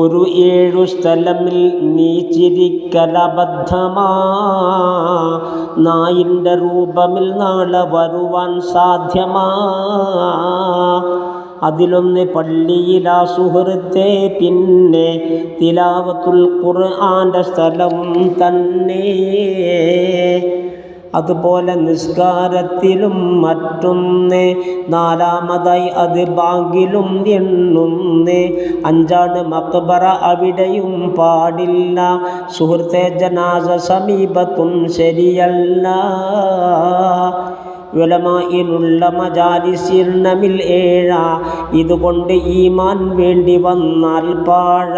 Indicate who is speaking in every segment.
Speaker 1: ഒരു 7 സ്ഥലമിൽ നീ ചിരിക്കലബദ്ധമാ, നായിൻ്റെ രൂപമിൽ നാളെ വരുവാൻ സാധ്യമാ. അതിലൊന്ന് പള്ളിയിലാ സുഹൃത്തേ, പിന്നെ തിലാവത്തുൽ ഖുർആൻ്റെ സ്ഥലവും തന്നെ. അതുപോലെ നിസ്കാരത്തിലും മറ്റൊന്ന്, നാലാമതായി അത് ബാങ്കിലും എണ്ണുന്ന്. 5 മഖ്ബറ, അവിടെയും പാടില്ല സുഹൃത്തെ ജനാസ സമീപത്തും ശരിയല്ല. ഉലമാഇനുള്ള മജാലിസിൽ നമിൽ 7, ഇതുകൊണ്ട് ഈമാൻ വേണ്ടി വന്നാൽ പാഴ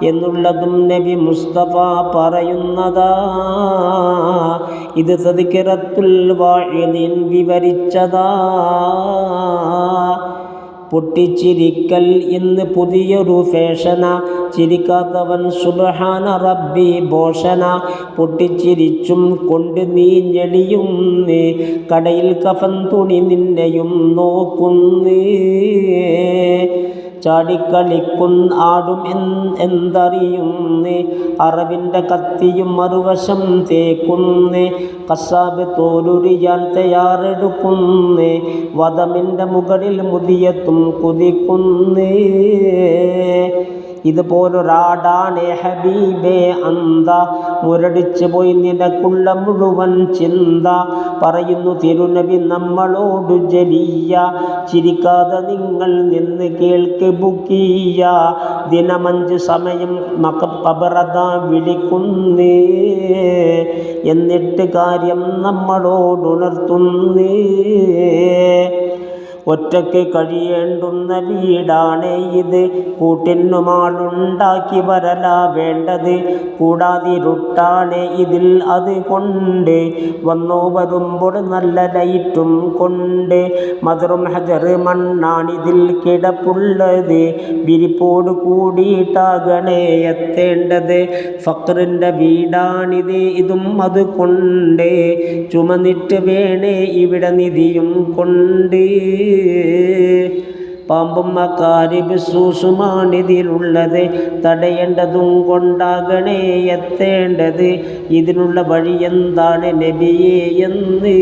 Speaker 1: എന്നുള്ളതും നബി മുസ്തഫ പറയുന്നതാ. ഇത് തദ്കിറത്തുൽ വാഇദീൻ വിവരിച്ചതാ. പൊട്ടിച്ചിരിക്കൽ ഇന്ന് പുതിയൊരു ഫാഷന, ചിരിക്കാത്തവൻ സുബ്ഹാന റബ്ബി ഭോഷന. പൊട്ടിച്ചിരിച്ചും കൊണ്ട് നീ ഞെളിയുന്നേ, കടയിൽ കഫൻ തുണി നിന്നെയും നോക്കുന്നേ. ചാടിക്കളിക്കും ആടും എന്തറിയുന്നേ, അറവിൻ്റെ കത്തിയും മറുവശം തേക്കുന്നേ. കസാബ് തോലുരിയാൻ തയ്യാറെടുക്കുന്നേ, വധമിൻ്റെ മുകളിൽ മുതിയത്തും കുതിക്കുന്നേ. ഇതുപോലൊരാടാണേ ഹബീബേ അന്ത, മുരടിച്ചു പോയി നിനക്കുള്ള മുഴുവൻ ചിന്ത. പറയുന്നു തിരുനബി നമ്മളോടു ജലിയ, ചിരിക്കാതെ നിങ്ങൾ നിന്ന് കേൾക്ക് ബുക്കിയ. ദിനം 5 സമയം ഖബറത വിളിക്കുന്നേ, എന്നിട്ട് കാര്യം നമ്മളോടുണർത്തുന്നേ. ഒറ്റയ്ക്ക് കഴിയേണ്ടുന്ന വീടാണ് ഇത്, കൂട്ടിനുമാളുണ്ടാക്കി വരല വേണ്ടത്. കൂടാതിരുട്ടാണ് ഇതിൽ, അതുകൊണ്ട് വന്നോ വരുമ്പോൾ നല്ല ലൈറ്റും കൊണ്ട്. മദറും ഹജർ മണ്ണാണിതിൽ കിടപ്പുള്ളത്, വിരിപ്പോട് കൂടിയിട്ടാകണേ എത്തേണ്ടത്. ഫഖറിൻ്റെ വീടാണിത്, ഇതും അതുകൊണ്ട് ചുമന്നിട്ട് വേണേ ഇവിടെ നിധിയും കൊണ്ട്. പാമ്പും അക്കാരിബ് സൂസുമാണിതിലുള്ളത്, തടയേണ്ടതും കൊണ്ടാകണേ എത്തേണ്ടത്. ഇതിനുള്ള വഴി എന്താണ് നബിയേ എന്ന്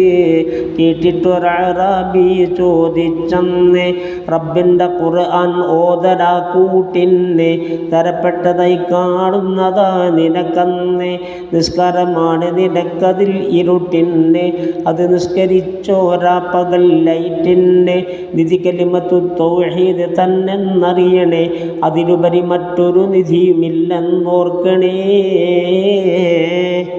Speaker 1: കേട്ടിട്ടൊരഅറാബി ചോദിച്ചന്ന്. റബ്ബിൻ്റെ ഖുർആൻ ഓതലാ കൂട്ടിന് തരപ്പെട്ടതായി കാണുന്നതാ നിനക്കന്ന്. നിസ്കാരമാണ് നിനക്കതിൽ ഇരുട്ടിന്, അത് നിസ്കരിച്ചോരാ പകൽ ലൈറ്റിന്. നിധി കലിമത്തു തൗഹീദ് തന്നെന്നറിയണേ, അതിലുപരി മറ്റൊരു നിധിയുമില്ലെന്നോർക്കണേ.